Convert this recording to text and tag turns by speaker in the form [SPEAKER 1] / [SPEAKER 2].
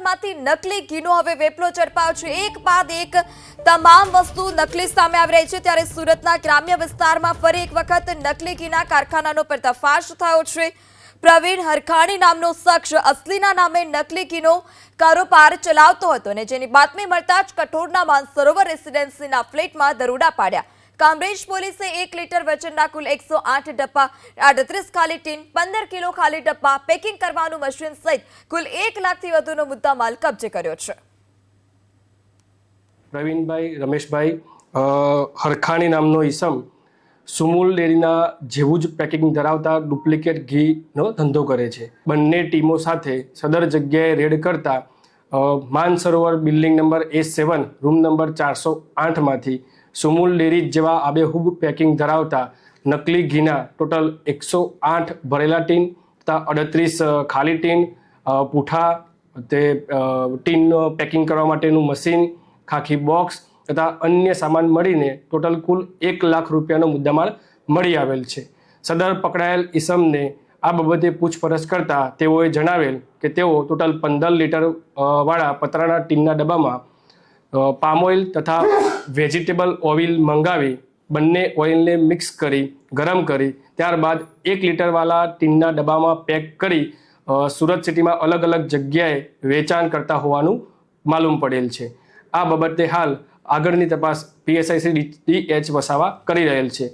[SPEAKER 1] સુરતમાંથી નકલી ઘીનો હવે વેપલો ઝડપાયો છે। એક બાદ એક તમામ વસ્તુ નકલી સામે આવી રહી છે। ત્યારે સુરતના ગ્રામ્ય વિસ્તારમાં ફરી એક વખત નકલી ઘીના કારખાનાનો પર્દાફાશ થયો છે। પ્રવીણ હરખાણી નામનો શખ્સ અસલીના નામે નકલી ઘીનો કારોબાર ચલાવતો હતો અને જેની બાતમી મળતા જ કઠોરના માનસરોવર રેસિડેન્સીના ફ્લેટમાં દરોડા પાડ્યા। કામરેજ પોલીસે 1 લીટર વજનના કુલ 108 ડબ્બા, 38 ખાલી ટીન, 15 કિલો ખાલી ડબ્બા, પેકિંગ કરવાનું મશીન સહિત કુલ 1 લાખથી વધુનો મુદ્દામાલ કબજે કર્યો છે।
[SPEAKER 2] પ્રવીણભાઈ રમેશભાઈ હરખાણી નામનો ઈસમ સુમુલ ડેરીના જેવું જ પેકિંગ ધરાવતા ડુપ્લિકેટ ઘીનો ધંધો કરે છે। બંને ટીમો સાથે સદર જગ્યાએ રેડ કરતા Mansarovar building number A7 room number 408માંથી સુમુલ ડેરી જેવા આબેહૂબ પેકિંગ ધરાવતા નકલી ઘીના ટોટલ 108 ભરેલા ટીન તથા 38 ખાલી ટીન, પૂઠા, તે ટીન પેકિંગ કરવા માટેનું મશીન, ખાખી બોક્સ તથા અન્ય સામાન મળીને ટોટલ કુલ 1 લાખ રૂપિયાનો મુદ્દામાલ મળી આવેલ છે। સદર પકડાયેલ ઈસમને આ બાબતે પૂછપરછ કરતા તેઓએ જણાવેલ કે તેઓ ટોટલ 15 લીટર વાળા પતરાના ટીનના ડબ્બામાં પામ ઓઇલ તથા વેજીટેબલ ઓઇલ મંગાવી બંને ઓઇલને મિક્સ કરી ગરમ કરી ત્યારબાદ 1 લીટરવાળા ટીનના ડબ્બામાં પેક કરી સુરત સિટીમાં અલગ અલગ જગ્યાએ વેચાણ કરતા હોવાનું માલુમ પડેલ છે। આ બાબતે હાલ આગળની તપાસ PSI DH વસાવા કરી રહેલ છે।